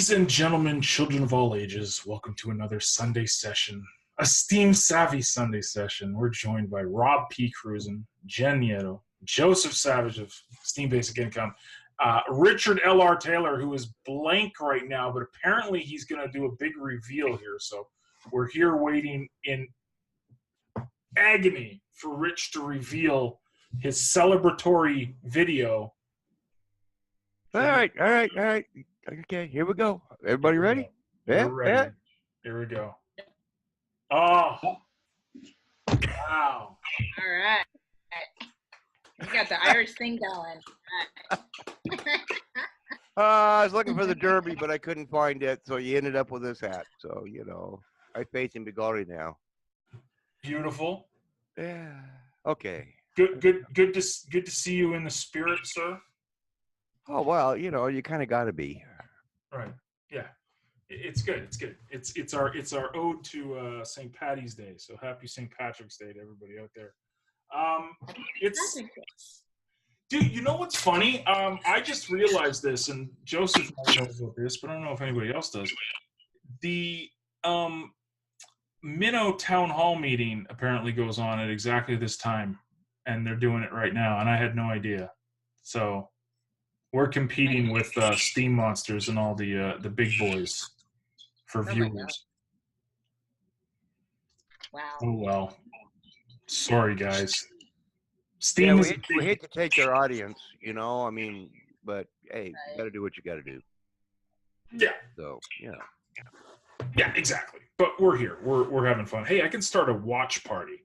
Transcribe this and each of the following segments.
Ladies and gentlemen, children of all ages, welcome to another Sunday session, a SteemSavvy Sunday session. We're joined by Rob P. Cruzen, Jen Nieto, Joseph Savage of Steam Basic Income, Richard L.R. Taylor, who is blank right now, but apparently he's going to do a big reveal here. So we're here waiting in agony for Rich to reveal his celebratory video. All right. Okay, here we go. Everybody ready? Yeah, ready. Yeah. Here we go. Oh, wow. All right. You got the Irish thing going. I was looking for the derby, but I couldn't find it, so you ended up with this hat. So, I faith in Bigari now. Beautiful. Yeah. Okay. Good to see you in the spirit, sir. Oh, well, you kind of got to be. Right. Yeah. It's good. It's our ode to St. Patty's Day. So happy St. Patrick's Day to everybody out there. Dude, you know what's funny? I just realized this, and Joseph knows about this, but I don't know if anybody else does. The Minnow Town Hall meeting apparently goes on at exactly this time, and they're doing it right now, and I had no idea. So we're competing with Steam Monsters and all the big boys for viewers. Wow. Oh well. Sorry, guys. Steam. Yeah, we hate to take their audience, but hey, you got to do what you got to do. Yeah. So Yeah, exactly. But we're here. We're having fun. Hey, I can start a watch party.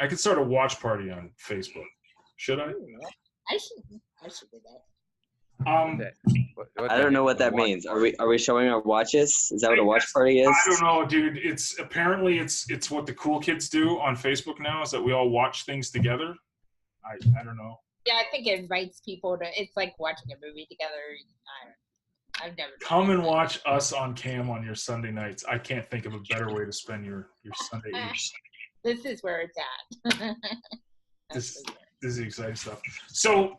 I can start a watch party on Facebook. Should I? I should do that. I don't know what that means. Are we showing our watches? Is that what a watch party is? I don't know, dude. It's what the cool kids do on Facebook now, is that we all watch things together. I don't know. Yeah, I think it invites people to. It's like watching a movie together. I've never. Come and watch us on cam on your Sunday nights. I can't think of a better way to spend your Sunday evening. This is where it's at. This is the exciting stuff. So,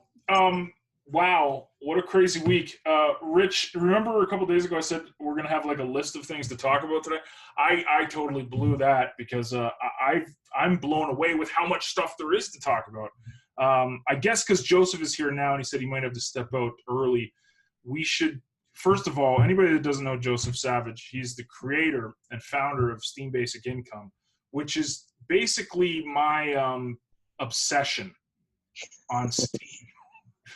wow, what a crazy week. Rich, remember a couple days ago I said we're going to have like a list of things to talk about today? I totally blew that because I'm blown away with how much stuff there is to talk about. I guess because Joseph is here now and he said he might have to step out early, we should, first of all, anybody that doesn't know Joseph Savage, he's the creator and founder of Steam Basic Income, which is basically my obsession on Steam.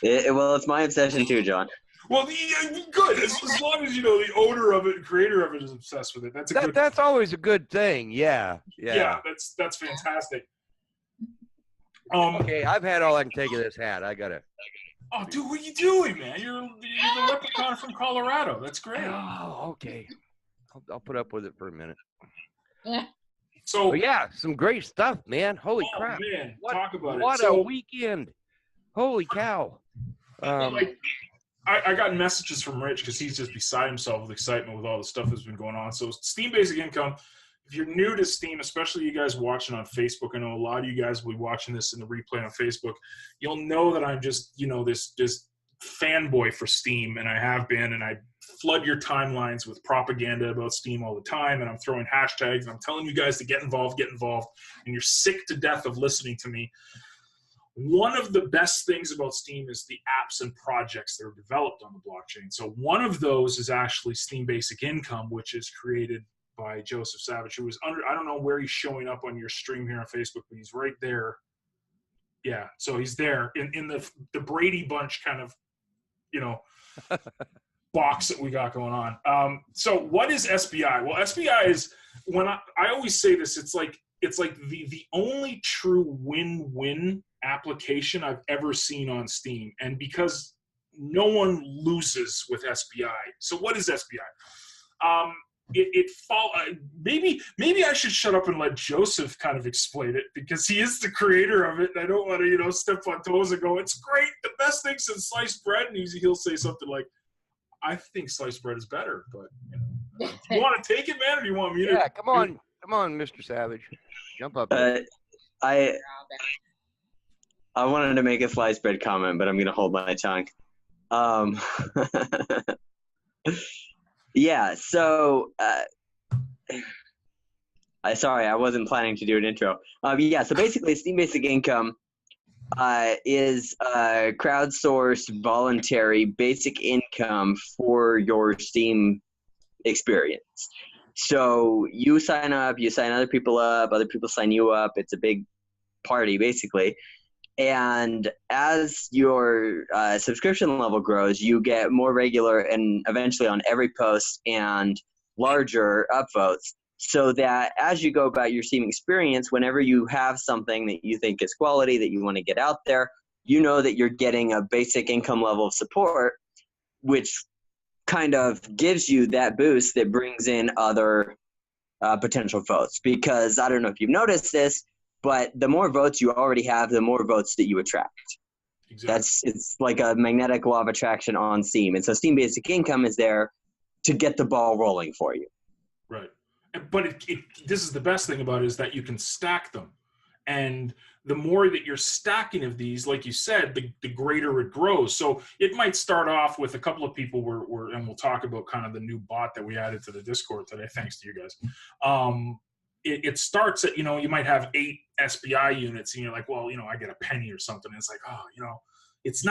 Well, it's my obsession too, John. Well, good. As long as the owner of it, creator of it, is obsessed with it. That's always a good thing. Yeah. Yeah, that's fantastic. Okay, I've had all I can take of this hat. I gotta. Oh, dude, what are you doing, man? You're the leprechaun from Colorado. That's great. Oh, okay. I'll put up with it for a minute. Yeah. So yeah, some great stuff, man. Holy crap! Man, talk about it. What a weekend! Holy cow! I got messages from Rich because he's just beside himself with excitement with all the stuff that's been going on. So Steam Basic Income, if you're new to Steam, especially you guys watching on Facebook, I know a lot of you guys will be watching this in the replay on Facebook. You'll know that I'm just, this fanboy for Steam, and I have been, and I flood your timelines with propaganda about Steam all the time, and I'm throwing hashtags, and I'm telling you guys to get involved, and you're sick to death of listening to me. One of the best things about Steam is the apps and projects that are developed on the blockchain. So one of those is actually Steam Basic Income, which is created by Joseph Savage, who is I don't know where he's showing up on your stream here on Facebook, but he's right there. Yeah, so he's there in the Brady Bunch kind of, box that we got going on. So what is SBI? Well, SBI is, when I always say this, it's like the only true win-win application I've ever seen on Steam, and because no one loses with SBI. So what is SBI? Maybe I should shut up and let Joseph kind of explain it, because he is the creator of it, and I don't want to step on toes and go, it's great, the best thing since sliced bread, and he'll say something like, I think sliced bread is better, but do you want to take it, man, or do you want me to? Yeah, come on, Mr. Savage, jump up. I wanted to make a sliced bread comment, but I'm going to hold my tongue. Yeah, so sorry, I wasn't planning to do an intro. Yeah, so basically, Steam Basic Income is crowdsourced voluntary basic income for your Steam experience. So you sign up, you sign other people up, other people sign you up. It's a big party, basically. And as your subscription level grows, you get more regular and eventually on every post and larger upvotes, so that as you go about your Steam experience, whenever you have something that you think is quality that you want to get out there, you know that you're getting a basic income level of support, which kind of gives you that boost that brings in other potential votes. Because I don't know if you've noticed this, but the more votes you already have, the more votes that you attract. Exactly. It's like a magnetic law of attraction on Steam. And so Steam Basic Income is there to get the ball rolling for you. Right. But this is the best thing about it, is that you can stack them. And the more that you're stacking of these, like you said, the greater it grows. So it might start off with a couple of people and we'll talk about kind of the new bot that we added to the Discord today, thanks to you guys. It starts at, you might have 8 SBI units and you're like, well, I get a penny or something. And it's like, it's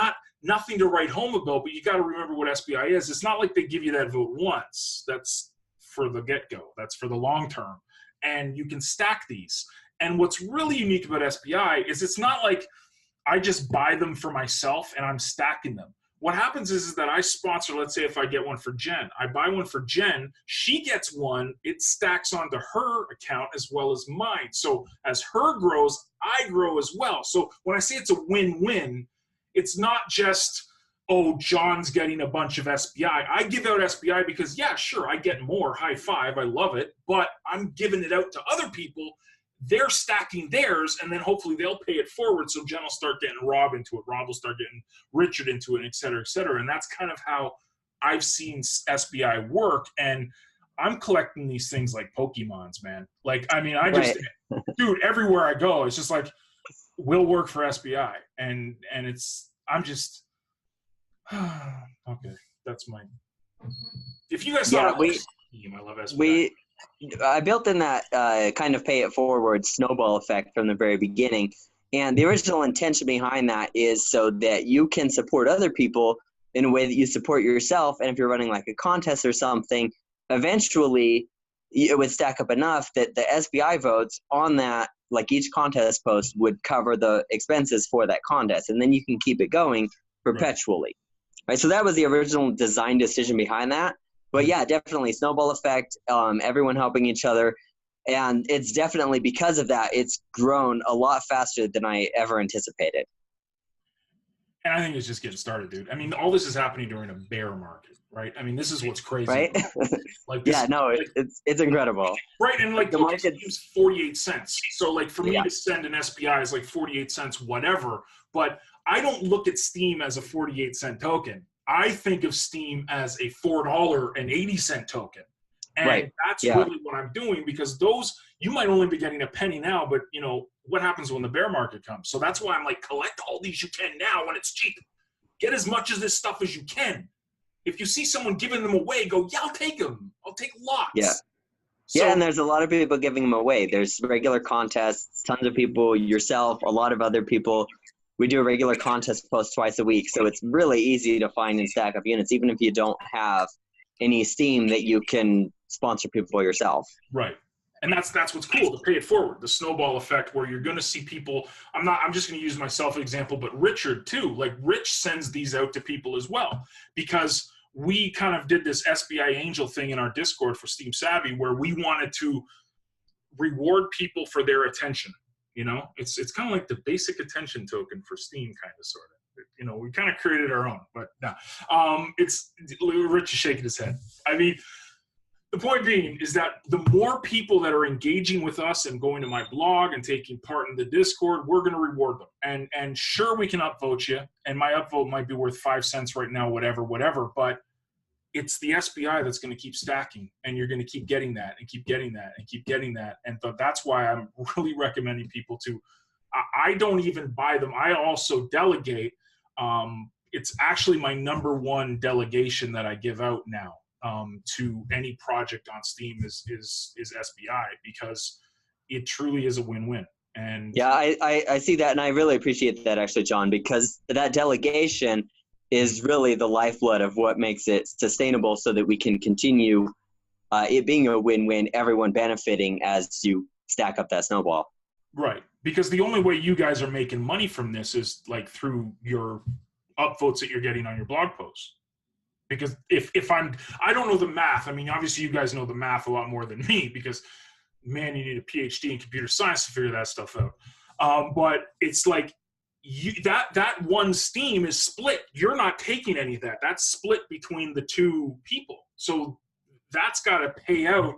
nothing to write home about, but you got to remember what SBI is. It's not like they give you that vote once. That's for the get-go. That's for the long term. And you can stack these. And what's really unique about SBI is it's not like I just buy them for myself and I'm stacking them. What happens is that I sponsor, let's say if I get one for Jen, I buy one for Jen, she gets one, it stacks onto her account as well as mine. So as her grows, I grow as well. So when I say it's a win-win, it's not just, oh, John's getting a bunch of SBI. I give out SBI because, yeah, sure, I get more, high five, I love it, but I'm giving it out to other people. They're stacking theirs, and then hopefully they'll pay it forward, so Jen will start getting Rob into it, Rob will start getting Richard into it, et cetera, et cetera. And that's kind of how I've seen SBI work, and I'm collecting these things like Pokemons, man. Like, I mean, dude, everywhere I go, it's just like, will work for SBI, and I'm just, okay, that's my, if you guys saw I love SBI. I built in that kind of pay it forward snowball effect from the very beginning. And the original intention behind that is so that you can support other people in a way that you support yourself. And if you're running like a contest or something, eventually it would stack up enough that the SBI votes on that, like each contest post, would cover the expenses for that contest. And then you can keep it going perpetually. Right? So that was the original design decision behind that. But yeah, definitely snowball effect, everyone helping each other. And it's definitely because of that, it's grown a lot faster than I ever anticipated. And I think it's just getting started, dude. I mean, all this is happening during a bear market, right? I mean, this is what's crazy. Right? Like this, yeah, no, it's incredible. Right, and like the market is 48 cents. So like for me to send an SBI is like 48 cents, whatever. But I don't look at Steam as a 48-cent token. I think of Steam as a $4.80 token. And that's really what I'm doing, because those, you might only be getting a penny now, but what happens when the bear market comes? So that's why I'm like, collect all these you can now when it's cheap. Get as much of this stuff as you can. If you see someone giving them away, go, yeah, I'll take them. I'll take lots. Yeah. So, and there's a lot of people giving them away. There's regular contests, tons of people, yourself, a lot of other people. We do a regular contest post twice a week, so it's really easy to find and stack up units, even if you don't have any Steam that you can sponsor people yourself. Right. And that's what's cool, to pay it forward, the snowball effect, where you're going to see people. I'm just going to use myself as an example, but Richard too. Like Rich sends these out to people as well, because we kind of did this SBI Angel thing in our Discord for SteemSavvy, where we wanted to reward people for their attention. It's kind of like the basic attention token for Steam, kind of, sort of. We kind of created our own, but no. Rich is shaking his head. I mean, the point being is that the more people that are engaging with us and going to my blog and taking part in the Discord, we're going to reward them. And sure, we can upvote you, and my upvote might be worth 5 cents right now, whatever, but it's the SBI that's going to keep stacking, and you're going to keep getting that and keep getting that and keep getting that. And that's why I'm really recommending people to, I don't even buy them. I also delegate. It's actually my #1 delegation that I give out now. to any project on Steam is SBI, because it truly is a win-win. And yeah, I see that, and I really appreciate that, actually, John, because that delegation is really the lifeblood of what makes it sustainable, so that we can continue it being a win-win, everyone benefiting as you stack up that snowball. right, because the only way you guys are making money from this is like through your upvotes that you're getting on your blog posts. Because if I don't know the math. I mean, obviously you guys know the math a lot more than me, because man, you need a PhD in computer science to figure that stuff out. But it's like that one Steam is split. You're not taking any of that. That's split between the two people. So that's got to pay out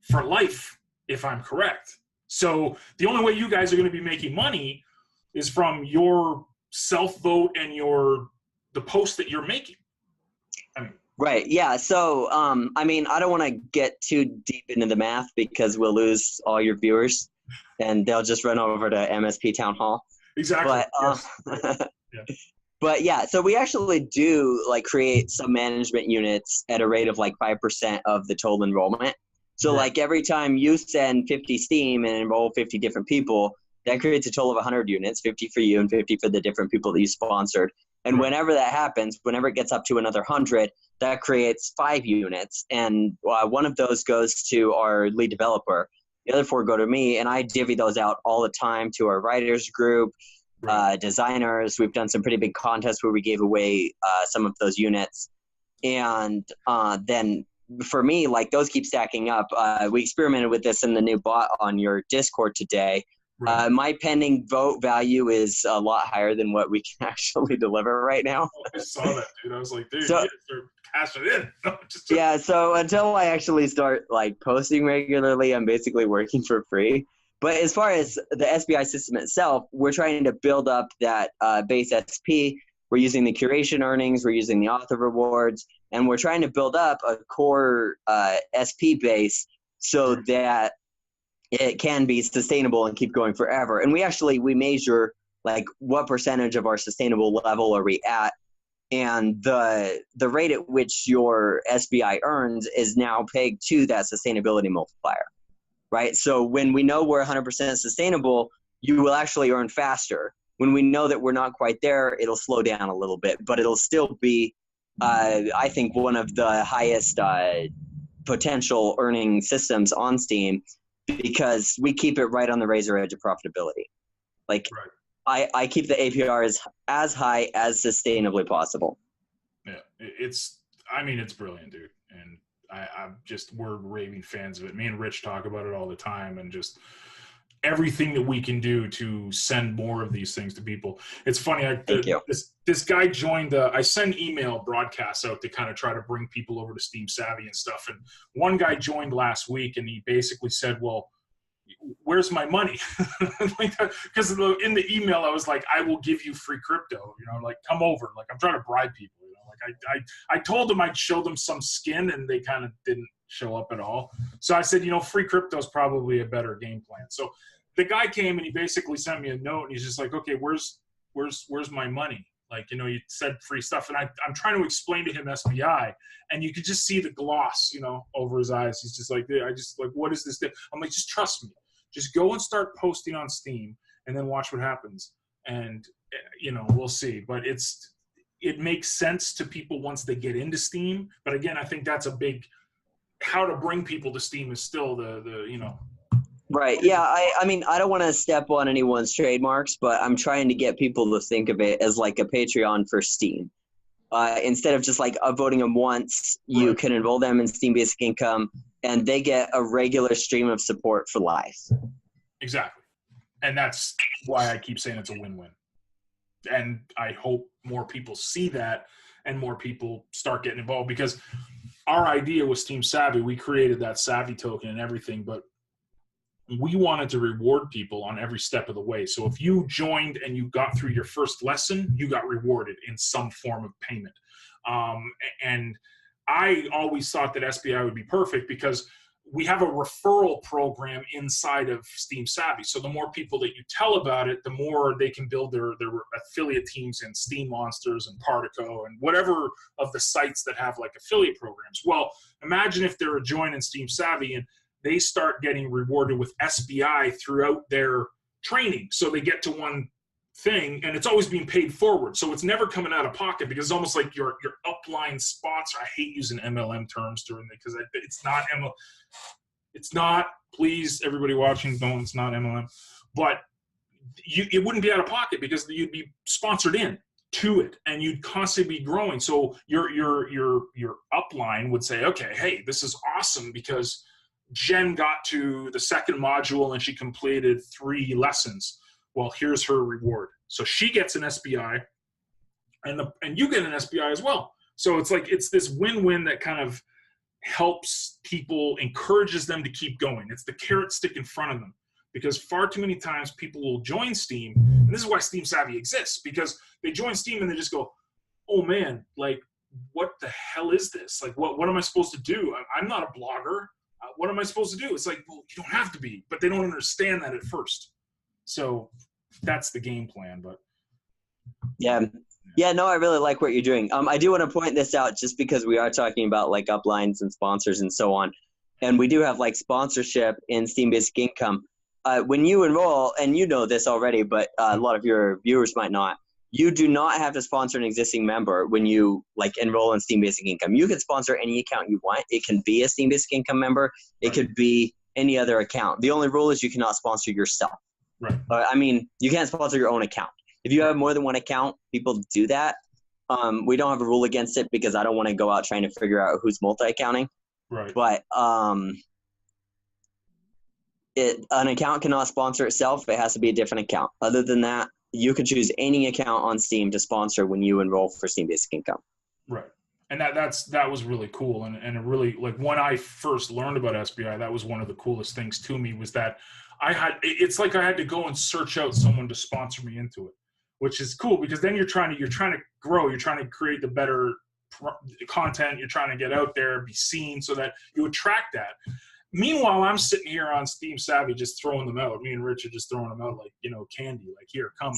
for life, if I'm correct. So the only way you guys are going to be making money is from your self-vote and the post that you're making. I mean, Right. Yeah. So, I mean, I don't want to get too deep into the math, because we'll lose all your viewers and they'll just run over to MSP Town Hall. exactly. But, Yeah. but yeah, so we actually do like create some management units at a rate of like 5% of the total enrollment. So Right. like every time you send 50 Steam and enroll 50 different people, that creates a total of 100 units, 50 for you and 50 for the different people that you sponsored. And Right. whenever that happens, whenever it gets up to another 100, that creates 5 units. And one of those goes to our lead developer. The other 4 go to me, and I divvy those out all the time to our writers group, Right. designers. We've done some pretty big contests where we gave away some of those units. And then for me, like, those keep stacking up. We experimented with this in the new bot on your Discord today. Right. My pending vote value is a lot higher than what we can actually deliver right now. I saw that, dude. I was like, dude, So- you start cashing in. Just Yeah, so until I actually start like posting regularly, I'm basically working for free. But as far as the SBI system itself, we're trying to build up that base SP. We're using the curation earnings, we're using the author rewards, and we're trying to build up a core SP base so that it can be sustainable and keep going forever. And we measure like what percentage of our sustainable level are we at, and the rate at which your SBI earns is now pegged to that sustainability multiplier, right? So when we know we're 100% sustainable, you will actually earn faster. When we know that we're not quite there, it'll slow down a little bit, but it'll still be, I think, one of the highest potential earning systems on Steam, because we keep it right on the razor edge of profitability. Like, Right. I keep the APR as high as sustainably possible. Yeah, it's brilliant, dude. And we're raving fans of it. Me and Rich talk about it all the time, and just everything that we can do to send more of these things to people. It's funny. Thank you. This guy joined I send email broadcasts out to kind of try to bring people over to SteemSavvy and stuff. And one guy joined last week, and he basically said, well, where's my money? Because in the email, I was like, I will give you free crypto, like, come over. Like, I'm trying to bribe people, like I told them I'd show them some skin, and they kind of didn't show up at all. So I said, free crypto is probably a better game plan. So the guy came, and he basically sent me a note, and he's just like, okay, where's my money? Like, you said free stuff. And I'm trying to explain to him SBI, and you could just see the gloss, over his eyes. He's just like, what is this? I'm like, just trust me. Just go and start posting on Steam, and then watch what happens. And, we'll see. But it makes sense to people once they get into Steam. But again, I think that's a big, how to bring people to Steam is still the. Right. Yeah. I mean, I don't want to step on anyone's trademarks, but I'm trying to get people to think of it as like a Patreon for Steam. Instead of just like upvoting them once, you Right. can enroll them in Steam Basic Income, and they get a regular stream of support for life. Exactly. And that's why I keep saying it's a win-win. And I hope more people see that, and more people start getting involved, because our idea was SteemSavvy. We created that Savvy token and everything, but we wanted to reward people on every step of the way. So if you joined and you got through your first lesson, you got rewarded in some form of payment. And I always thought that SBI would be perfect, because we have a referral program inside of SteemSavvy. So the more people that you tell about it, the more they can build their affiliate teams in Steam Monsters and Partico and whatever of the sites that have like affiliate programs. Well, imagine if they're joining SteemSavvy and they start getting rewarded with SBI throughout their training. So they get to one thing and it's always being paid forward. So it's never coming out of pocket because it's almost like your upline sponsor. I hate using MLM terms during it because it's not MLM. It's not, please, everybody watching, no, it's not MLM. But it wouldn't be out of pocket because you'd be sponsored in to it and you'd constantly be growing. So your upline would say, okay, hey, this is awesome because Jen got to the second module and she completed 3 lessons. Well, here's her reward. So she gets an SBI and you get an SBI as well. So it's like, it's this win-win that kind of helps people, encourages them to keep going. It's the carrot stick in front of them because far too many times people will join Steam. And this is why SteemSavvy exists, because they join Steam and they just go, oh man, like, what the hell is this? Like, what am I supposed to do? I'm not a blogger. What am I supposed to do? It's like, well, you don't have to be, but they don't understand that at first. So that's the game plan. But yeah, no, I really like what you're doing. I do want to point this out just because we are talking about like uplines and sponsors and so on, and we do have like sponsorship in Steam Basic Income. When you enroll, and you know this already, but a lot of your viewers might not, you do not have to sponsor an existing member when you like enroll in Steam Basic Income. You can sponsor any account you want. It can be a Steam Basic Income member. It could be any other account. The only rule is you cannot sponsor yourself. Right. I mean, you can't sponsor your own account. If you have more than one account, people do that. We don't have a rule against it because I don't want to go out trying to figure out who's multi-accounting. Right. But an account cannot sponsor itself. It has to be a different account. Other than that, you can choose any account on Steam to sponsor when you enroll for Steam Basic Income. Right. And that was really cool. And it really, like, when I first learned about SBI, that was one of the coolest things to me was that it's like I had to go and search out someone to sponsor me into it, which is cool because then you're trying to grow, you're trying to create the better content, you're trying to get out there, be seen so that you attract that. Meanwhile, I'm sitting here on SteemSavvy just throwing them out. Me and Rich are just throwing them out like, candy. Like, here, come,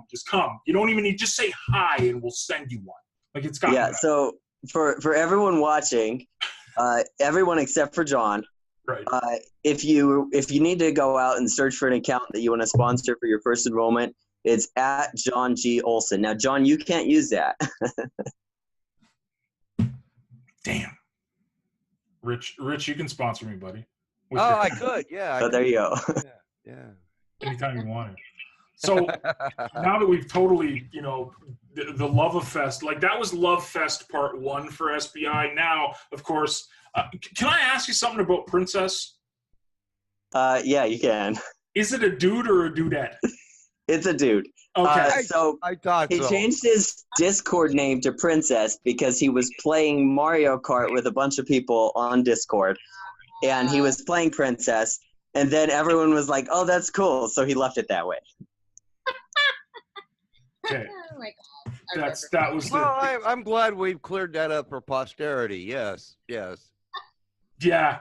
just come. You don't even need, just say hi and we'll send you one. Like, it's got. Yeah. So for everyone watching, everyone except for John. Right. If you need to go out and search for an account that you want to sponsor for your first enrollment, it's at John G. Olson. Now, John, you can't use that. Damn. Rich, you can sponsor me, buddy. I could. Yeah. There you go. Yeah. Anytime you want it. So now that we've totally, the Love Fest, like that was Love Fest Part 1 for SBI. Now, of course, can I ask you something about Princess? Yeah, you can. Is it a dude or a dudette? It's a dude. Okay. So I thought he changed his Discord name to Princess because he was playing Mario Kart with a bunch of people on Discord, and he was playing Princess, and then everyone was like, "Oh, that's cool," so he left it that way. Okay. Oh my God. That was the. Well, I'm glad we've cleared that up for posterity. Yes. Yeah.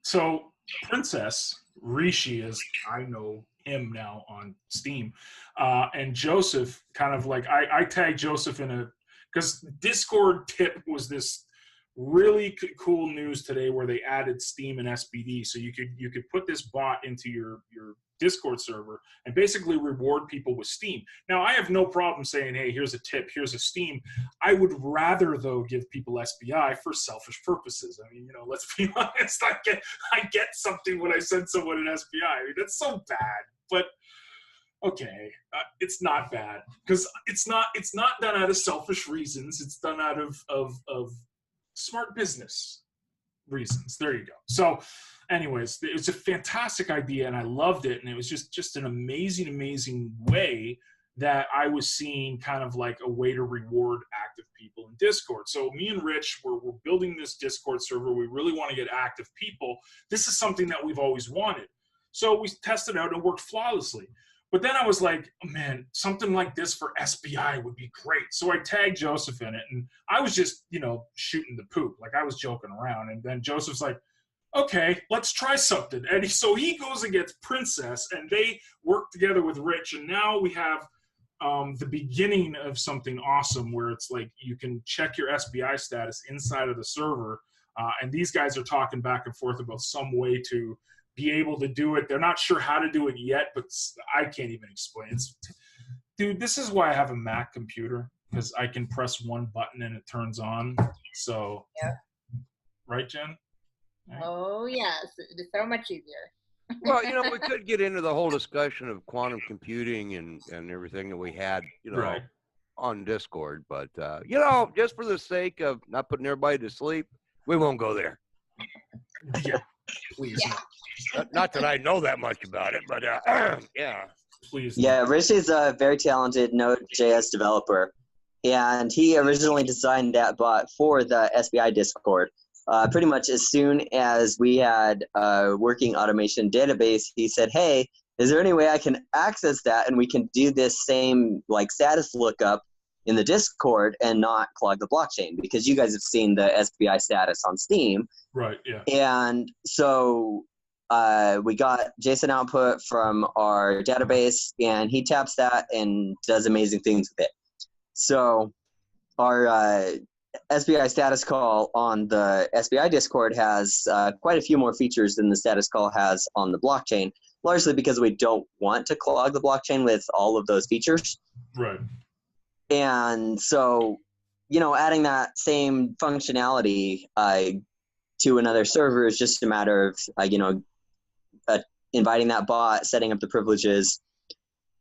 So Princess Rishi, as I know him now on Steam, and Joseph kind of like I tagged Joseph in because Discord tip was this really cool news today where they added Steam and SBD, so you could put this bot into your Discord server and basically reward people with Steam. Now, I have no problem saying, hey, here's a tip, here's a Steam. I would rather, though, give people SBI for selfish purposes. I mean, let's be honest. I get something when I send someone an SBI. I mean, that's so bad. But, okay, it's not bad. Because it's not done out of selfish reasons. It's done out of smart business reasons. There you go. So, anyways, it was a fantastic idea and I loved it, and it was just an amazing way that I was seeing kind of like a way to reward active people in Discord. So me and Rich, we're building this Discord server. We really want to get active people. This is something that we've always wanted. So we tested it out and it worked flawlessly. But then I was like, oh, man, something like this for SBI would be great. So I tagged Joseph in it, and I was just, shooting the poop. Like, I was joking around. And then Joseph's like, okay, let's try something. And so he goes and gets Princess, and they work together with Rich, and now we have the beginning of something awesome where it's like you can check your SBI status inside of the server, and these guys are talking back and forth about some way to be able to do it. They're not sure how to do it yet, but I can't even explain it. Dude, this is why I have a Mac computer, because I can press one button and it turns on. So, Yeah. Right, Jen? Right. Oh yes, it's so much easier. Well, we could get into the whole discussion of quantum computing and everything that we had, Right. on Discord. But, just for the sake of not putting everybody to sleep, we won't go there. Yeah, please. Yeah. Not that I know that much about it, but yeah. Please. Yeah, Rich is a very talented Node.js developer, and he originally designed that bot for the SBI Discord. Pretty much as soon as we had a working automation database, he said, hey, is there any way I can access that and we can do this same status lookup in the Discord and not clog the blockchain? Because you guys have seen the SBI status on Steem. Right, yeah. And so we got JSON output from our database, and he taps that and does amazing things with it. So our SBI status call on the SBI Discord has quite a few more features than the status call has on the blockchain, largely because we don't want to clog the blockchain with all of those features. Right. And so, adding that same functionality to another server is just a matter of, inviting that bot, setting up the privileges,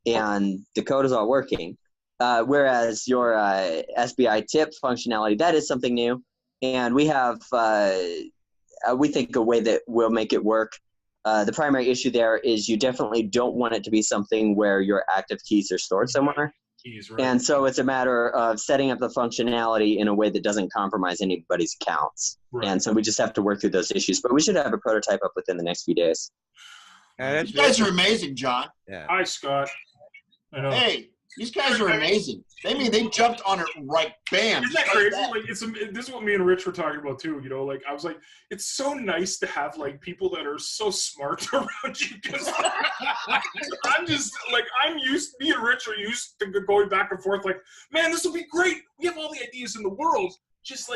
and the code is all working. Whereas your SBI tip functionality, that is something new. And we have, we think, a way that will make it work. The primary issue there is you definitely don't want it to be something where your active keys are stored somewhere. Keys, right. And so it's a matter of setting up the functionality in a way that doesn't compromise anybody's accounts. Right. And so we just have to work through those issues. But we should have a prototype up within the next few days. And You guys are amazing, John. Yeah. Hi, Scott. I know. Hey, these guys are amazing. They jumped on it right, bam. Isn't that just crazy? like that. This is what me and Rich were talking about too. I was like, it's so nice to have people that are so smart around you. Because I'm just me and Rich are used to going back and forth. Man, this will be great. We have all the ideas in the world, just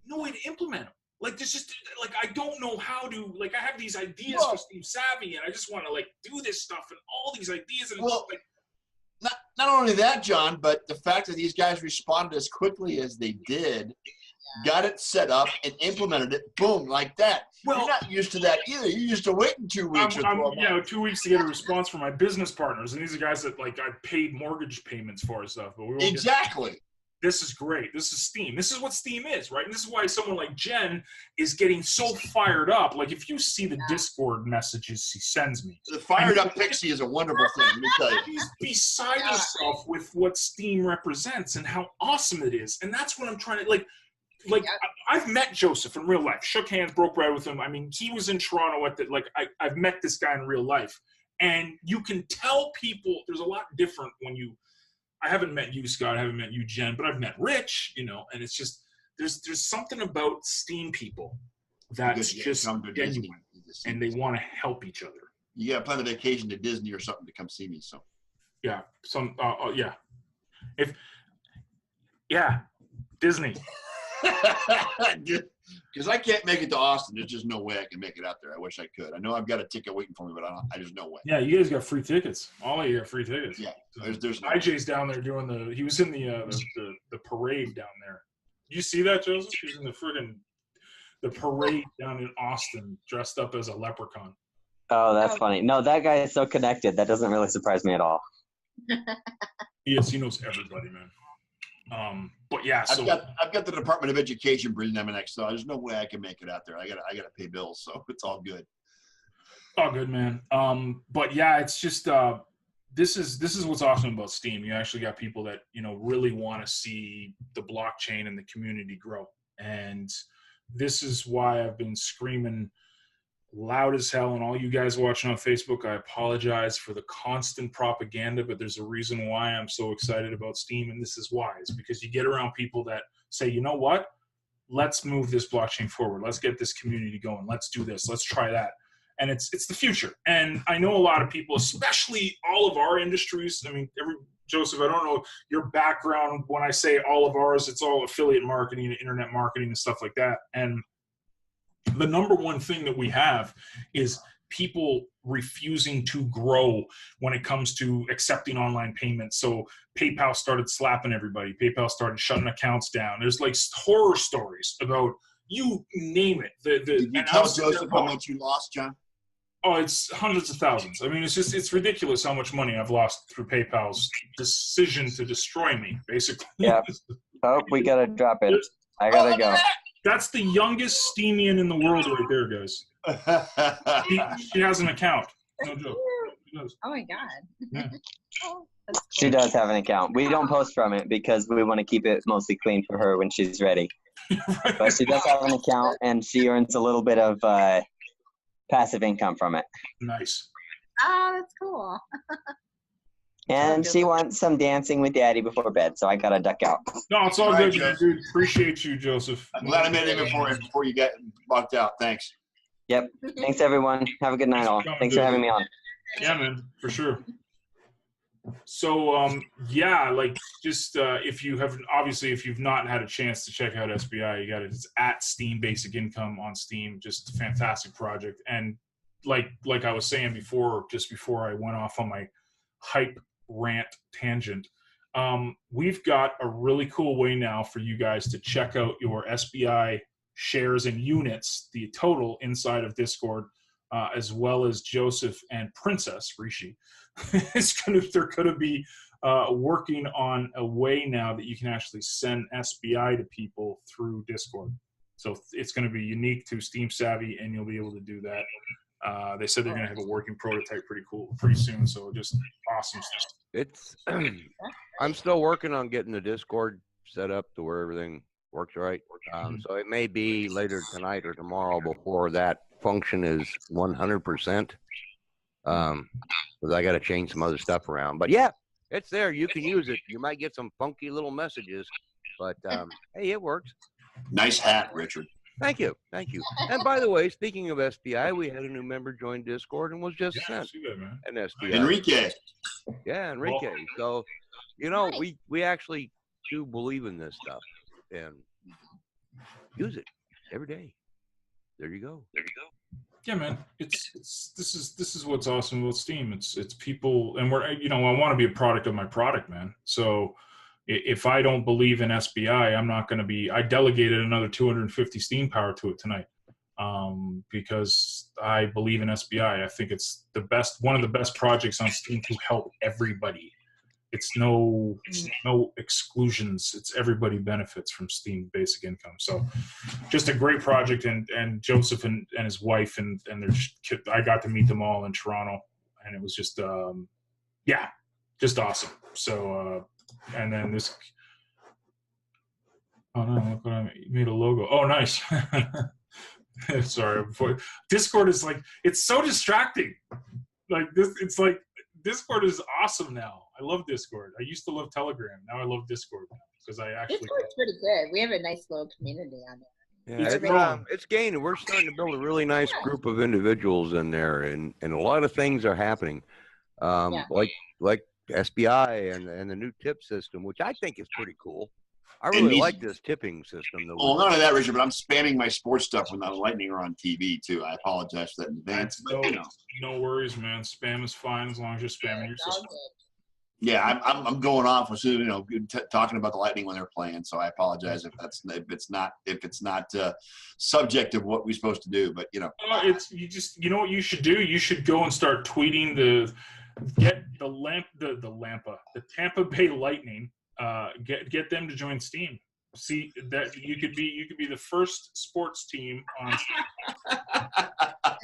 no way to implement them. I don't know how to. I have these ideas for SteemSavvy, and I just want to do this stuff and all these ideas, and Well, not only that, John, but the fact that these guys responded as quickly as they did, got it set up and implemented it, boom, like that. Well, you're not used to that either. You're used to waiting 2 weeks or 12 months. 2 weeks to get a response from my business partners, and these are guys that I paid mortgage payments for and stuff. But we won't Exactly. This is great. This is Steem. This is what Steem is, right? And this is why someone like Jen is getting so fired up. If you see the Discord messages he sends me. The fired up pixie is a wonderful thing, let me tell you. He's beside himself with what Steem represents and how awesome it is. And that's what I'm trying to, I've met Joseph in real life. Shook hands, broke bread with him. I mean, he was in Toronto at I've met this guy in real life. And you can tell people there's a lot different when I haven't met you, Scott. I haven't met you, Jen, but I've met Rich, and it's just, there's something about Steem people that's just genuine, and they want to help each other. You got to plan a vacation to Disney or something to come see me, so. Yeah, Disney. Because I can't make it to Austin. There's just no way I can make it out there. I wish I could. I know I've got a ticket waiting for me, but I just no way. Yeah, you guys got free tickets. All of you got free tickets. Yeah, there's no IJ's down there doing he was in the parade down there. Did you see that, Joseph? He was in the parade down in Austin, dressed up as a leprechaun. Oh, that's funny. No, that guy is so connected. That doesn't really surprise me at all. He knows everybody, man. But yeah, so I've got the Department of Education breathing them next, so there's no way I can make it out there. I gotta pay bills, so it's all good. All good, man. But yeah, it's just this is what's awesome about Steem. You actually got people that really want to see the blockchain and the community grow, and this is why I've been screaming loud as hell. And all you guys watching on Facebook, I apologize for the constant propaganda, but there's a reason why I'm so excited about Steem, and this is why. It's because you get around people that say, you know what, let's move this blockchain forward. Let's get this community going. Let's do this. Let's try that. And it's the future. And I know a lot of people, especially all of our industries. I mean, Joseph, I don't know your background. When I say all of ours, it's all affiliate marketing, internet marketing, and stuff like that. And the number one thing that we have is people refusing to grow when it comes to accepting online payments. So PayPal started slapping everybody. PayPal started shutting accounts down. There's like horror stories about, you name it. Did you tell Joseph how much you lost, John? Oh, it's hundreds of thousands. I mean, it's ridiculous how much money I've lost through PayPal's decision to destroy me, basically. Yeah. Oh, we gotta drop it. I gotta go. That's the youngest Steemian in the world right there, guys. She has an account. No joke. She does. Oh my god. Yeah. Oh, that's cool. She does have an account. We don't post from it because we want to keep it mostly clean for her when she's ready. Right. But she does have an account, and she earns a little bit of passive income from it. Nice. Oh, that's cool. And she wants some dancing with Daddy before bed, so I gotta duck out. No, it's all All right, good, Joe. dude. Appreciate you, Joseph. I'm glad I made it before you got locked out. Thanks. Yep. Thanks, everyone. Have a good night, all. Thanks for having me on. Yeah, man, for sure. So, yeah, like just if you've not had a chance to check out SBI, you got it. It's at Steam Basic Income on Steam. Just a fantastic project. And like I was saying before, just before I went off on my hype rant tangent, we've got a really cool way now for you guys to check out your SBI shares and units, the total inside of Discord, as well as Joseph and Princess Rishi. They're going to be working on a way now that you can actually send SBI to people through Discord. So it's going to be unique to SteemSavvy, and you'll be able to do that. They said they're going to have a working prototype pretty soon. So just awesome stuff. It's I'm still working on getting the Discord set up to where everything works right. So it may be later tonight or tomorrow before that function is 100%. Because I got to change some other stuff around. But yeah, it's there. You can use it. You might get some funky little messages, but hey, it works. Nice hat, Richard. Thank you. Thank you. And by the way, speaking of SBI, we had a new member join Discord and was just Yeah, sent see that, man. an SBI. Enrique. Yeah, Enrique. So, you know, we actually do believe in this stuff and use it every day. There you go. There you go. Yeah, man. This is what's awesome about Steam. It's people, and I want to be a product of my product, man. So if I don't believe in SBI, I'm not going to be. I delegated another 250 Steam power to it tonight, because I believe in SBI. I think it's one of the best projects on Steam to help everybody. It's no exclusions. It's everybody benefits from Steam Basic Income. So just a great project. And Joseph and his wife and their kid, I got to meet them all in Toronto, and it was just, just awesome. So, and then this, oh no, look what I made a logo. Oh, nice. Sorry. Discord is like, it's so distracting. Like this, it's like, Discord is awesome now. I love Discord. I used to love Telegram. Now I love Discord because I actually. Discord's pretty good. We have a nice little community on there. Yeah, it's gaining. We're starting to build a really nice group of individuals in there, and a lot of things are happening, like SBI and the new tip system, which I think is pretty cool. I really like this tipping system. Well, none of that, Richard, but I'm spamming my sports stuff when the Lightning are on TV, too. I apologize for that in advance. No worries, man. Spam is fine as long as you're spamming your system. Yeah, I'm going off with talking about the Lightning when they're playing, so I apologize if it's not subject of what we're supposed to do. But you know what you should do? You should go and start tweeting the Tampa Bay Lightning. Get them to join Steam. See that you could be the first sports team on Steam.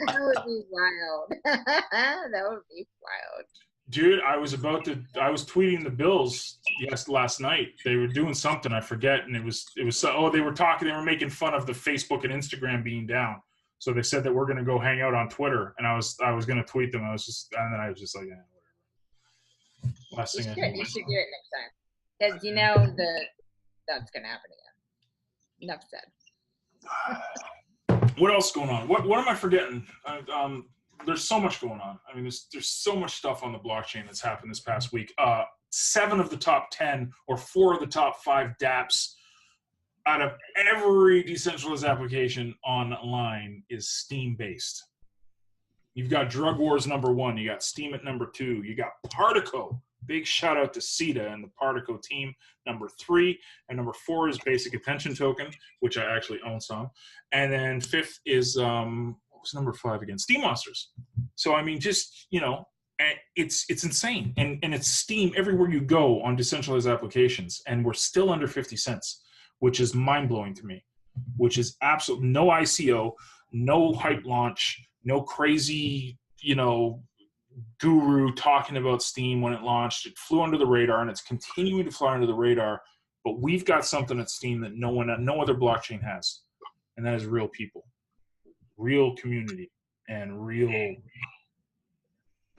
That would be wild. That would be wild. Dude, I was tweeting the Bills last night. They were doing something, I forget, and it was they were making fun of the Facebook and Instagram being down. So they said that we're gonna go hang out on Twitter, and I was gonna tweet them. And then I was just like, whatever. Last thing You should do it next time. Because that's going to happen again. Enough said. What else is going on? What am I forgetting? There's so much going on. I mean, there's so much stuff on the blockchain that's happened this past week. 7 of the top 10 or 4 of the top 5 dApps out of every decentralized application online is Steem based. You've got Drug Wars #1. You got Steem at #2. You got Partico. Big shout out to CETA and the Partico team. #3 and #4 is Basic Attention Token, which I actually own some. And then 5th is what was #5 again? Steam Monsters. So I mean, just it's insane, and it's Steem everywhere you go on decentralized applications, and we're still under 50 cents, which is mind blowing to me. Which is absolutely no ICO, no hype launch, no crazy guru talking about Steem when it launched. It flew under the radar, and it's continuing to fly under the radar. But we've got something at Steem that no other blockchain has, and that is real people, real community, and real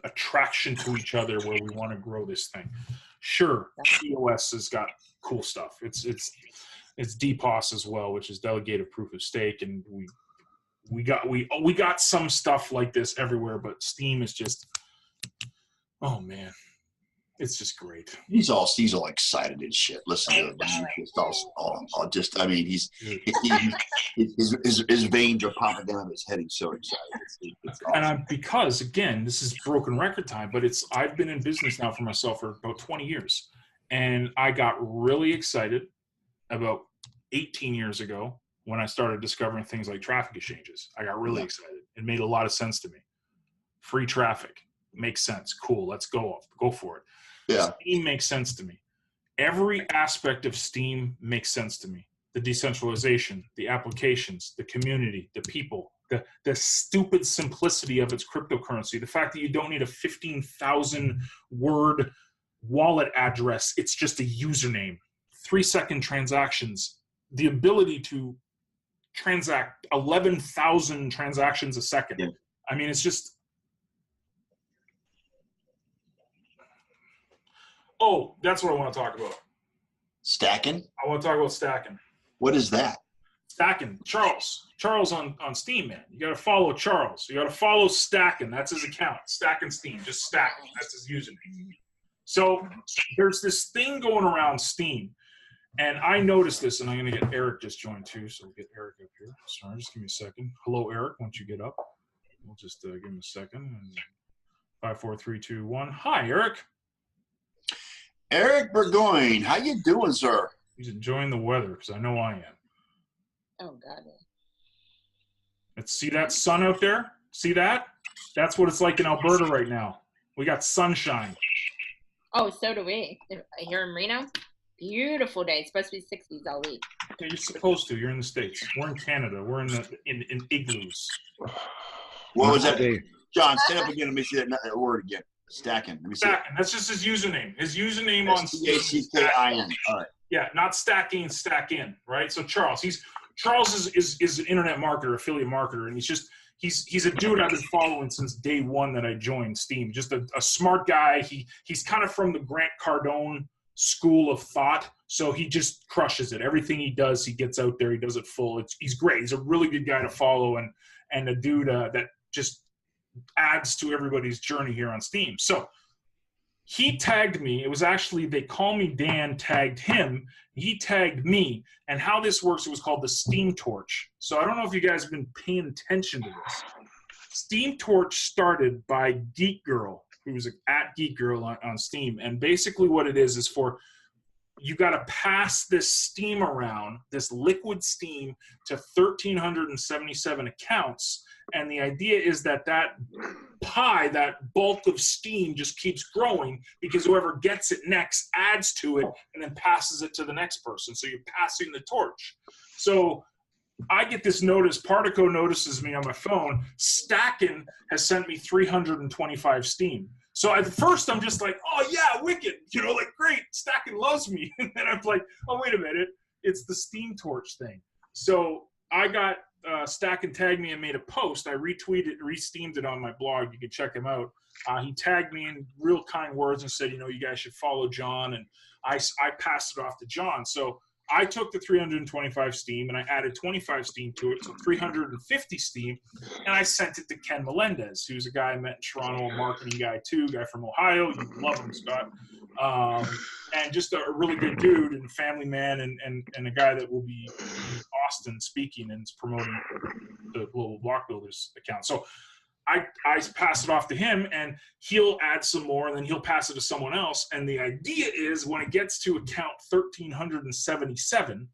attraction to each other where we want to grow this thing. Sure, POS has got cool stuff. It's DPoS as well, which is delegated proof of stake, and we got some stuff like this everywhere, but Steem is just, oh man, it's just great. He's all excited and shit. Listen to him. He's just I mean, his veins are popping down his head. He's so excited. It's awesome. And because again, this is broken record time, but I've been in business now for myself for about 20 years, and I got really excited about 18 years ago when I started discovering things like traffic exchanges. I got really excited. It made a lot of sense to me. Free traffic makes sense. Cool. Let's go for it. Yeah. Steem makes sense to me. Every aspect of Steem makes sense to me. The decentralization, the applications, the community, the people, the stupid simplicity of its cryptocurrency, the fact that you don't need a 15,000 word wallet address. It's just a username. 3-second transactions, the ability to transact 11,000 transactions a second. Yeah. I mean, it's just, oh, that's what I want to talk about. Stacking? I want to talk about stacking. What is that? Stacking. Charles on Steem, man. You got to follow Charles. You got to follow Stacking. That's his account. Stacking Steem. Just Stacking. That's his username. So there's this thing going around Steem. And I noticed this, and I'm going to get Eric just joined too, so we'll get Eric up here. Sorry, just give me a second. Hello, Eric, once you get up. We'll just give him a second. And 5, 4, 3, 2, 1. Hi, Eric. Eric Burgoyne, how you doing, sir? He's enjoying the weather, because I know I am. Oh, God. Let's see that sun out there? See that? That's what it's like in Alberta right now. We got sunshine. Oh, so do we. Here in Reno? Beautiful day. It's supposed to be 60s all week. Yeah, you're supposed to. You're in the States. We're in Canada. We're in igloos. What was that? John, stand up again. Let me see that word again. Stacking. Let me see. Stacking. That's just his username. His username on Stackin. All right. Yeah, not stacking, stack in, right? So Charles is an internet marketer, affiliate marketer, and he's a dude I've been following since day one that I joined Steem. Just a smart guy. He's kind of from the Grant Cardone school of thought, so he just crushes it. Everything he does, he gets out there, he does it full. He's great. He's a really good guy to follow, and a dude that just adds to everybody's journey here on Steem. So he tagged me. It was actually, they call me Dan, tagged him. He tagged me. And how this works, it was called the Steem Torch. So I don't know if you guys have been paying attention to this. Steem Torch started by Geek Girl, who's at Geek Girl on Steem. And basically what it is for, you got to pass this Steem around, this liquid Steem, to 1,377 accounts. And the idea is that pie, that bulk of Steem, just keeps growing because whoever gets it next adds to it and then passes it to the next person. So you're passing the torch. So I get this notice. Partico notices me on my phone. Stacking has sent me 325 Steem. So at first I'm just like, oh yeah, wicked, like great, Stacking loves me. And then I'm like, oh wait a minute, it's the Steem Torch thing. So I got Stacking tagged me and made a post. I retweeted, re-steamed it on my blog. You can check him out. He tagged me in real kind words and said, you guys should follow John. And I passed it off to John. So I took the 325 Steam and I added 25 Steam to it, so 350 Steam, and I sent it to Ken Melendez, who's a guy I met in Toronto, a marketing guy too, guy from Ohio. You love him, Scott. And just a really good dude and a family man, and a guy that will be in Austin speaking and promoting the Global Block Builders account. So I pass it off to him, and he'll add some more, and then he'll pass it to someone else. And the idea is when it gets to account 1,377,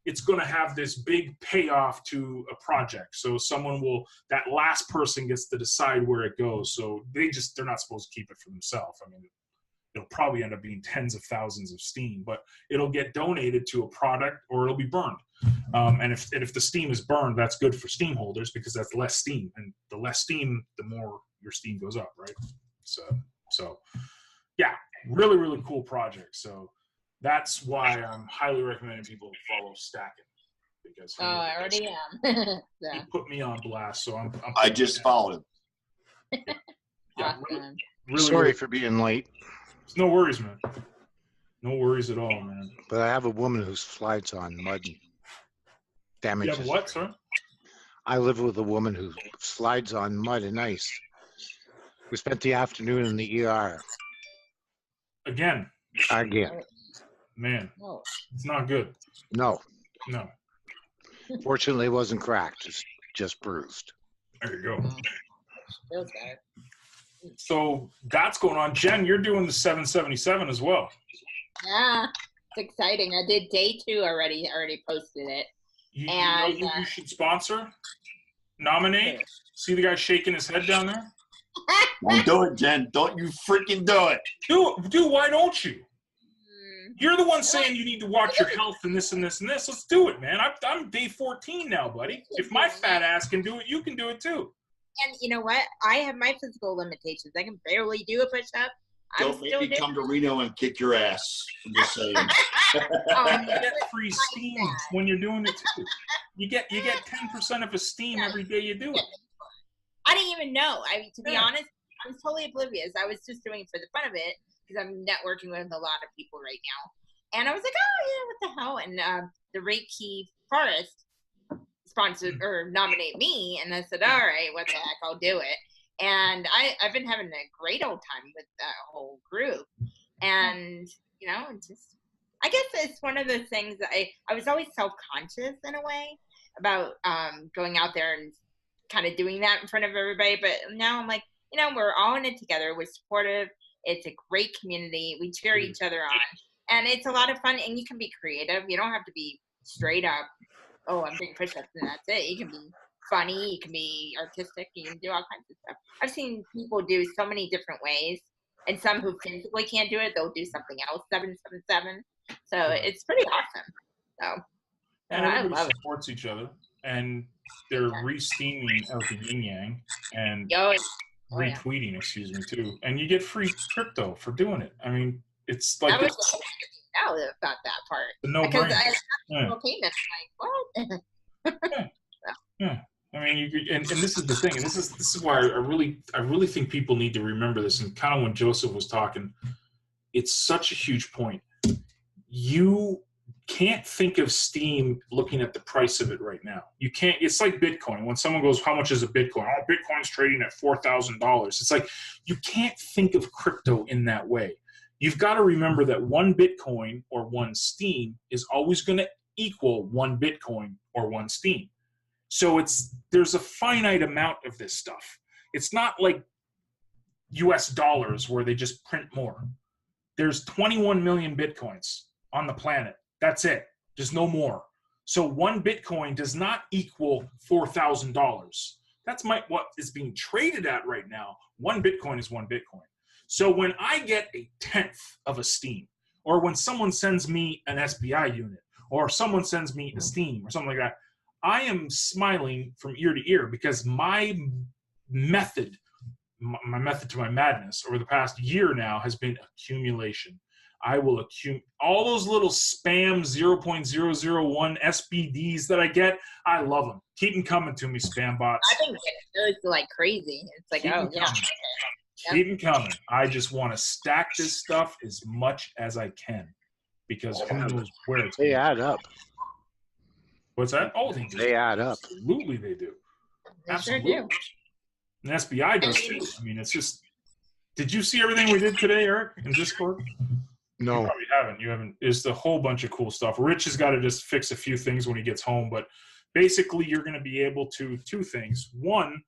it's going to have this big payoff to a project. So that last person gets to decide where it goes. So they're not supposed to keep it for themselves. I mean, it'll probably end up being tens of thousands of Steam, but it'll get donated to a product or it'll be burned. And if the Steam is burned, that's good for Steam holders because that's less Steam, and the less Steam, the more your Steam goes up, right? So yeah, really, really cool project. So that's why I'm highly recommending people follow Stacking, because I already am. he put me on blast. So I just followed him. Yeah, Awesome. really, Sorry really, for being late, no worries, man. No worries at all, man. but I have a woman who slides on mud and You damages. have what, sir? I live with a woman who slides on mud and ice. We spent the afternoon in the ER Again, again. man, Oh, it's not good. No, No. fortunately, it wasn't cracked. It's just bruised. There you go. feels bad. So that's going on. Jen, you're doing the 777 as well. Yeah, it's exciting. I did day 2 already. Already posted it. You And, know who you should sponsor? Nominate? See the guy shaking his head down there? Don't do it, Jen. Don't you freaking do it. Dude, why don't you? You're the one saying you need to watch your health and this and this and this. Let's do it, man. I'm day 14 now, buddy. If my fat ass can do it, you can do it too. And you know what? I have my physical limitations. I can barely do a push-up. Don't make me come to Reno and kick your ass. I'm just saying. You get free Steam when you're doing it too. You get 10% of a Steam every day you do it. I didn't even know. To be honest, I was totally oblivious. I was just doing it for the fun of it because I'm networking with a lot of people right now. And I was like, oh yeah, what the hell? And the Reiki Forest sponsored or nominate me, and I said, all right, what the heck, I'll do it. And I've been having a great old time with that whole group. And, you know, I guess it's one of those things that I was always self-conscious in a way about going out there and kind of doing that in front of everybody. But now I'm like, you know, we're all in it together. We're supportive. It's a great community. We cheer each other on. And it's a lot of fun. And you can be creative. You don't have to be straight up, oh, I'm doing push-ups and that's it. You can be funny, you can be artistic, you can do all kinds of stuff. I've seen people do so many different ways, and some who physically can't do it, they'll do something else, 777. So it's pretty awesome. So And I everybody love it. supports each other, and they're re-steaming out the yin yang and yeah. retweeting, excuse me, too. And you get free crypto for doing it. I mean, it's like I was now about that part. no Because brainer. I have Yeah. payments. Like, what? Yeah. I mean, and this is the thing, and this is why I really think people need to remember this. And kind of when Joseph was talking, it's such a huge point. You can't think of Steam looking at the price of it right now. You can't. It's like Bitcoin. When someone goes, "How much is a Bitcoin?" Oh, Bitcoin's trading at $4,000. It's like you can't think of crypto in that way. You've got to remember that one Bitcoin or one Steam is always going to equal one Bitcoin or one Steam. So there's a finite amount of this stuff. It's not like US dollars where they just print more. There's 21 million Bitcoins on the planet. That's it. There's no more. So one Bitcoin does not equal $4,000. That's what is being traded at right now. One Bitcoin is one Bitcoin. So when I get a 1/10 of a Steam, or when someone sends me an SBI unit, or someone sends me a Steam or something like that, I am smiling from ear to ear because my method to my madness over the past year now has been accumulation. I will accumulate all those little spam 0.001 SBDs that I get. I love them. Keep them coming to me, spam bots. I've been getting those like crazy. It's like, oh, yeah. Keep them coming. I just want to stack this stuff as much as I can. because who knows where it's They going. add up. What's that? Oh, They add up. Absolutely they do. They Absolutely. sure do. And SBI does too. I mean, it's just. Did you see everything we did today, Eric, in Discord? You No. probably haven't. You haven't. It's a whole bunch of cool stuff. Rich has got to just fix a few things when he gets home, but basically you're going to be able to two things. One,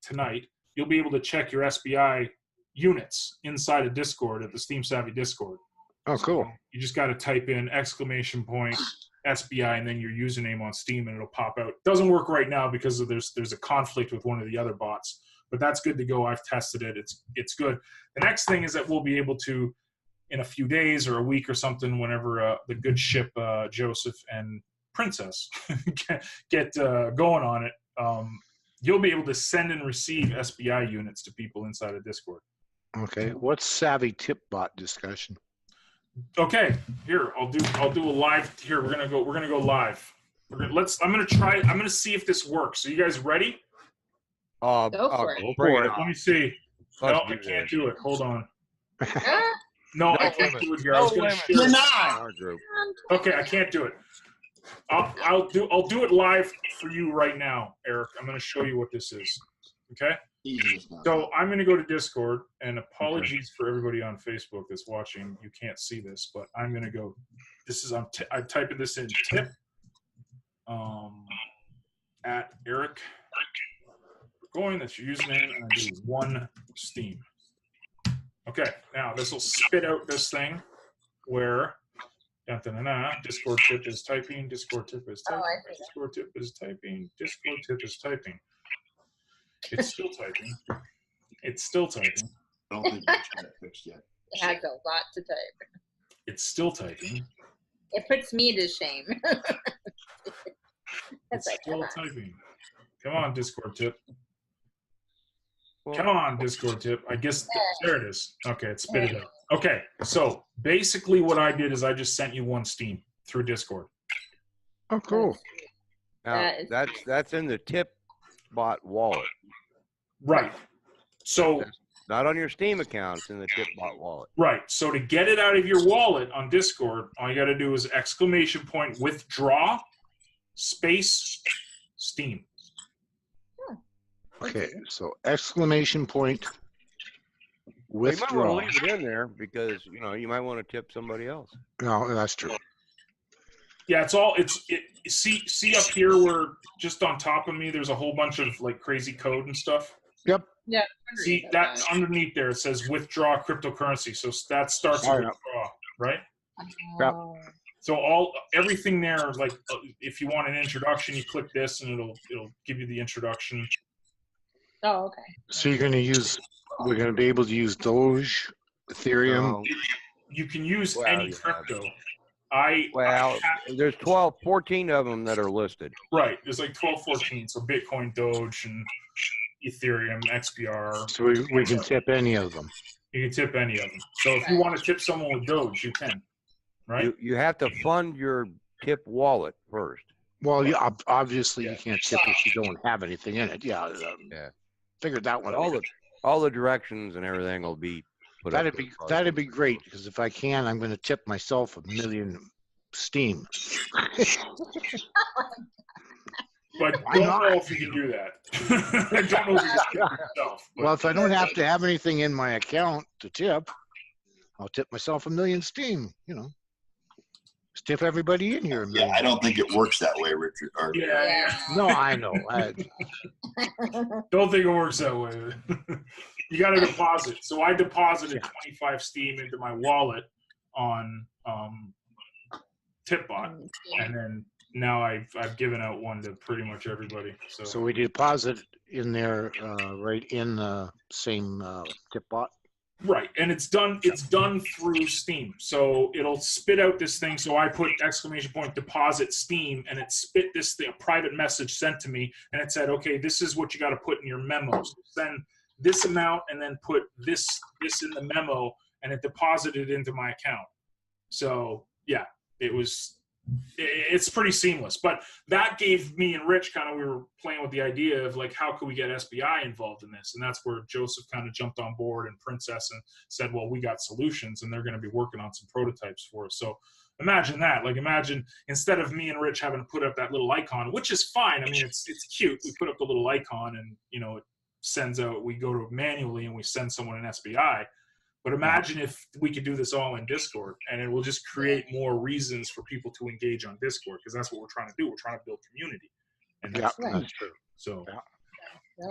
tonight you'll be able to check your SBI units inside of Discord at the SteemSavvy Discord. Oh, cool. You just got to type in !SBI and then your username on Steam, and it'll pop out. Doesn't work right now because of there's a conflict with one of the other bots, but that's good to go. I've tested it. It's good. The next thing is that we'll be able to, in a few days or a week or something, whenever the good ship Joseph and Princess get going on it, you'll be able to send and receive SBI units to people inside of Discord. Okay. What's Savvy Tip Bot discussion? Okay, here I'll do a live. Here we're gonna go live. I'm gonna see if this works. So you guys ready? Go for it. Bring it Let on. me see. Let's No, do I can't this. do it. Hold on. Ah, No, No I can't limit. do it here. I was No gonna limit. share You're it. not. Our group. Okay, I can't do it. I'll do it live for you right now, Eric. I'm gonna show you what this is. Okay. Easy as not. So I'm going to go to Discord, and apologies for everybody on Facebook that's watching. You can't see this, but I'm going to go. I'm typing this in tip at Eric Burgoyne. That's your username, and I do 1 Steam. Okay, now this will spit out this thing where Discord tip is typing. Discord tip is typing. I see. Discord tip is typing. Discord tip is typing. It's still typing. It's still typing. I don't think we got that fixed yet. it has a lot to type. It's still typing. It puts me to shame. It's That's like, still come on. typing. Come on, Discord tip. Well, Come on, Discord tip. I guess there it is. Okay, it spit it out. Okay, so basically what I did is I just sent you 1 Steam through Discord. Oh, cool. now, That is- that's in the tip bot wallet. Right. So Not on your Steam account. It's in the tip bot wallet. right. So to get it out of your wallet on Discord, all you got to do is !, withdraw, space, Steam. Okay. So ! Well, you might want Withdraw. to leave it in there because you might want to tip somebody else. No, that's true. Yeah, see up here where just on top of me there's a whole bunch of like crazy code and stuff. Yep. Yeah. See that underneath there it says withdraw cryptocurrency. So that starts with Oh, yeah. withdraw, right? Yep. So everything there, like if you want an introduction, you click this and it'll give you the introduction. Oh, okay. So we're going to be able to use Doge, Ethereum. You can use Well, any yeah. crypto. Well, there's 14 of them that are listed. Right. There's like 12, 14. So Bitcoin, Doge, and Ethereum, XPR. So we can tip any of them. You can tip any of them. So if you want to tip someone with Doge, you can. Right? You have to fund your tip wallet first. Well, yeah, obviously Yeah. you can't tip if you don't have anything in it. Yeah. Yeah. Figured that one. All the directions and everything will be put up. That'd be great because if I can, I'm going to tip myself 1 million Steam. But Why don't not? know if you can do that. I don't know if you can tip yourself. But Well, if I don't have to have anything in my account to tip, I'll tip myself 1 million Steam. Just tip everybody in here 1 Yeah, million. I don't think it works that way, Richard. Or, yeah. No, I know. Don't think it works that way. You got to deposit. So I deposited 25 Steam into my wallet on TipBot, and then now I've given out 1 to pretty much everybody. So we deposit in there, right in the same tip bot. Right, and it's done through Steam. So it'll spit out this thing. So I put ! deposit Steam, and it spit this thing, a private message sent to me, and it said, okay, this is what you got to put in your memo. So send this amount and then put this in the memo, and it deposited into my account. So yeah, it was it's pretty seamless. But that gave me and Rich kind of, we were playing with the idea of like, how could we get SBI involved in this? And that's where Joseph kind of jumped on board, and Princess, and said, well, we got solutions, and they're going to be working on some prototypes for us. So imagine that. Like, imagine instead of me and Rich having to put up that little icon, which is fine. I mean, it's cute. We put up the little icon, and it sends out. We go to manually and we send someone an SBI. But imagine if we could do this all in Discord, and it will just create more reasons for people to engage on Discord, because that's what we're trying to do. We're trying to build community. And that's true. So,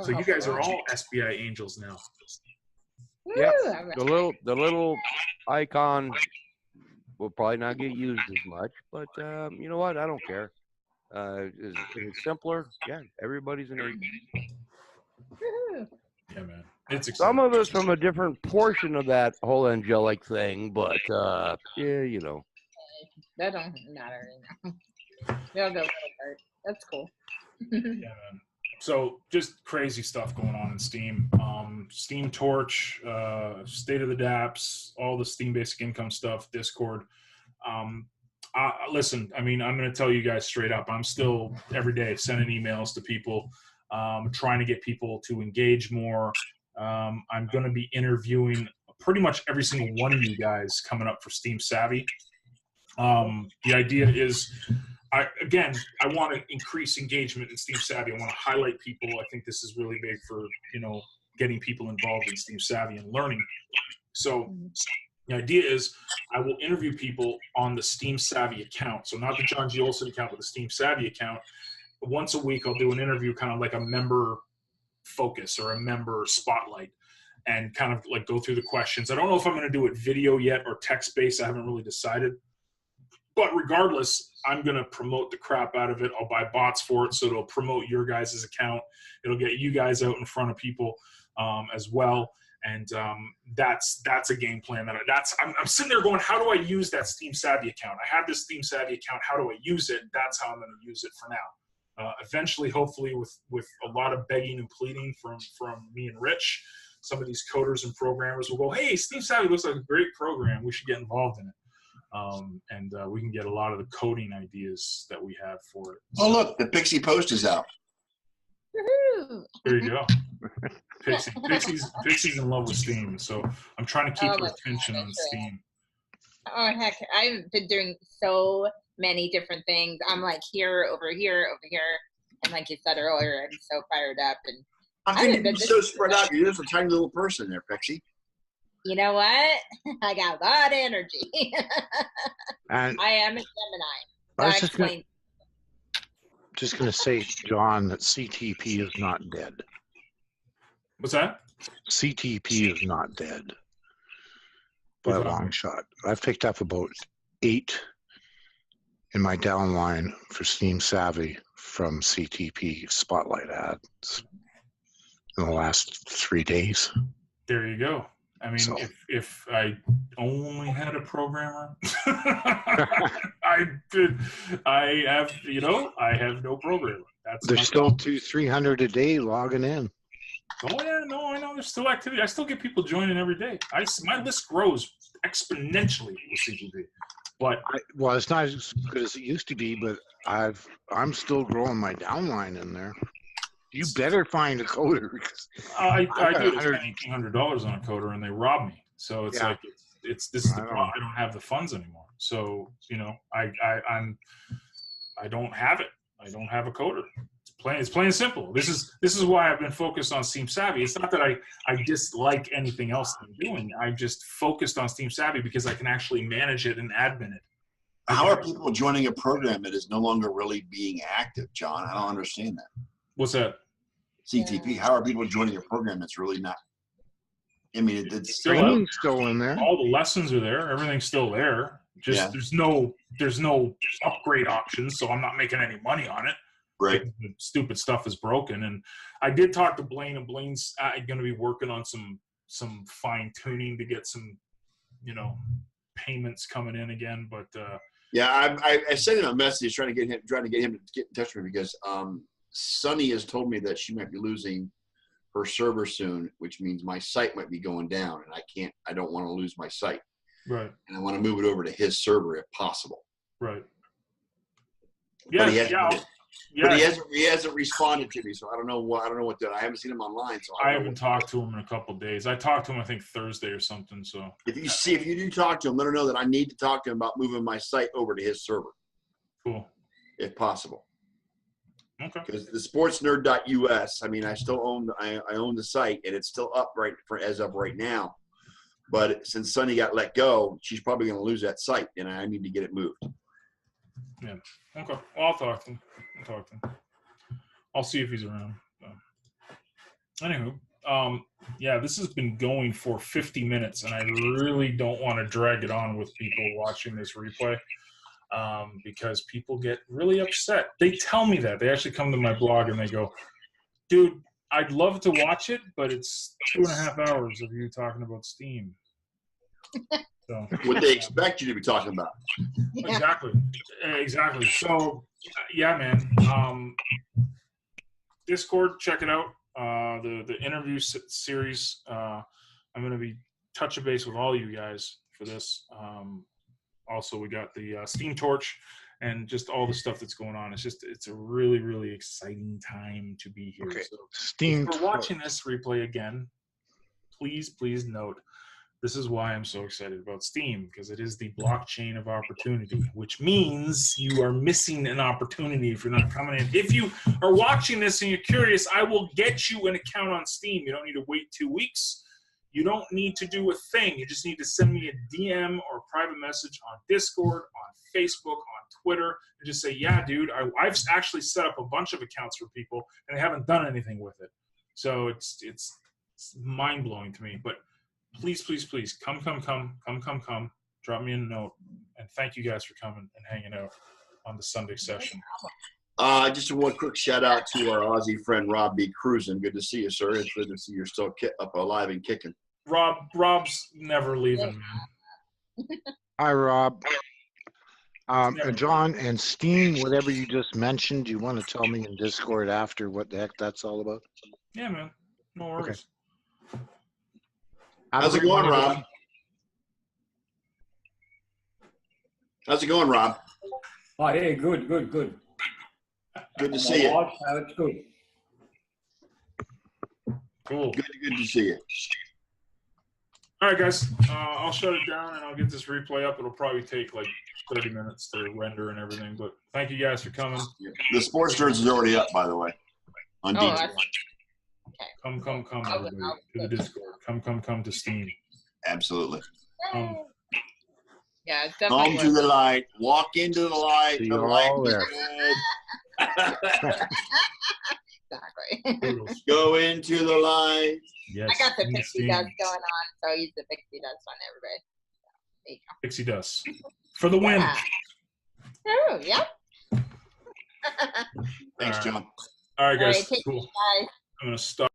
so you guys are all SBI angels now. Yeah, the little icon will probably not get used as much, but you know what? I don't care. Is it simpler? Yeah, everybody's an agent. Yeah, man. It's exciting. Some of us from a different portion of that whole angelic thing, but yeah, That don't matter anymore. They'll go for it. That's cool. Yeah, man. So just crazy stuff going on in Steam. Steam Torch, State of the Dapps, all the Steam Basic Income stuff, Discord. Listen, I mean, I'm going to tell you guys straight up. I'm still every day sending emails to people, trying to get people to engage more. I'm going to be interviewing pretty much every single one of you guys coming up for SteemSavvy. The idea is, I want to increase engagement in SteemSavvy. I want to highlight people. I think this is really big for, getting people involved in SteemSavvy and learning. So the idea is I will interview people on the SteemSavvy account. So not the John G. Olson account, but the SteemSavvy account. Once a week, I'll do an interview, kind of like a member focus or a member spotlight, and kind of like go through the questions. I don't know if I'm going to do it video yet or text-based. I haven't really decided. But regardless, I'm going to promote the crap out of it. I'll buy bots for it, so it'll promote your guys' account. It'll get you guys out in front of people as well. And that's a game plan I'm sitting there going, how do I use that SteemSavvy account? I have this SteemSavvy account. How do I use it? That's how I'm going to use it for now. Eventually, hopefully, with a lot of begging and pleading from me and Rich, some of these coders and programmers will go, hey, SteemSavvy looks like a great program. We should get involved in it. And we can get a lot of the coding ideas that we have for it. Oh, look, the Pixie Post is out. There you go. Pixie's in love with Steam, so I'm trying to keep her attention on Steam. Oh, heck, I've been doing so many different things. I'm like here, over here, and like you said earlier, I'm so fired up. And I think you're so spread out. You're just a tiny little person there, Pixie. You know what? I got a lot of energy. And I am a Gemini. I was just going to say, John, that CTP is not dead. What's that? CTP is not dead by a long shot. I've picked up about 8 in my downline for SteemSavvy from CTP spotlight ads in the last 3 days. There you go. I mean, so, if I only had a programmer, I have no programmer. There's still 200-300 a day logging in. Oh yeah, no, I know there's still activity. I still get people joining every day. My list grows exponentially with CTP. But well, it's not as good as it used to be, but I'm still growing my downline in there. You better find a coder. I do $1,800 on a coder, and they rob me. So it's like this is the problem. I don't have the funds anymore. So I don't have it. I don't have a coder. It's plain and simple. This is why I've been focused on SteemSavvy. It's not that I dislike anything else I'm doing. I just focused on SteemSavvy because I can actually manage it and admin it. How are people joining a program that is no longer really being active, John? I don't understand that. What's that? CTP. How are people joining a program that's really not? I mean, it's still in there. All the lessons are there. Everything's still there. Just there's no upgrade options, so I'm not making any money on it. Right. The stupid stuff is broken. And I did talk to Blaine, and Blaine's going to be working on some fine tuning to get some, payments coming in again. But I sent him a message trying to get him to get in touch with me because Sunny has told me that she might be losing her server soon, which means my site might be going down, and I don't want to lose my site. Right. And I want to move it over to his server if possible. Right. Yeah, But he hasn't responded to me, so I don't know what I haven't seen him online, so I haven't talked to him in a couple of days. I talked to him I think Thursday or something. So if you do talk to him, let him know that I need to talk to him about moving my site over to his server. Cool. If possible. Okay. Because the sportsnerd.us, I mean, I still own the site, and it's still up as of right now. But since Sunny got let go, she's probably going to lose that site, and I need to get it moved. Yeah. Okay. Well, I'll talk to him. I'll see if he's around. Anywho, yeah, this has been going for 50 minutes, and I really don't want to drag it on with people watching this replay. Because people get really upset. They tell me that. They actually come to my blog and they go, dude, I'd love to watch it, but it's 2.5 hours of you talking about STEAM. So, what they expect you to be talking about. Exactly. So, yeah, man. Discord, check it out. The interview series. I'm going to be touching base with all you guys for this. Also, we got the Steam Torch and just all the stuff that's going on. It's a really, really exciting time to be here. Okay. So Steam if you're watching this replay again, please note, this is why I'm so excited about Steam, because it is the blockchain of opportunity, which means you are missing an opportunity if you're not coming in. If you are watching this and you're curious, I will get you an account on Steam. You don't need to wait 2 weeks. You don't need to do a thing. You just need to send me a DM or a private message on Discord, on Facebook, on Twitter, and just say, yeah, dude, I've actually set up a bunch of accounts for people, and they haven't done anything with it. So it's mind-blowing to me. But please, come. Drop me a note. And thank you guys for coming and hanging out on the Sunday session. Just one quick shout out to our Aussie friend Rob B. Cruisin. Good to see you, sir. It's good to see you're still up alive and kicking. Rob's never leaving, man. Hi, Rob. John and Steam, whatever you just mentioned, you want to tell me in Discord after what the heck that's all about? Yeah, man. No worries. Okay. How's it going, Rob? How's it going, Rob? Oh, yeah, good. Good to see you. It's good. Cool. Good to see you. All right, guys. I'll shut it down and I'll get this replay up. It'll probably take like 30 minutes to render and everything. But thank you guys for coming. The Sports Nerds is already up, by the way, on DJ. Okay. Come, everybody, to the Discord. Come to Steam. Absolutely. Yeah, it's definitely Come to the light. Walk into the light. So the you're light all is there. good. Exactly. Go into the light. Yes. I got the pixie Steam. dust going on, so I use the pixie dust on everybody. There you go. Pixie dust. For the win. Yeah. Oh, yep. Thanks, All right. John. All right, guys. All right, take Cool. care, guys. I'm going to stop.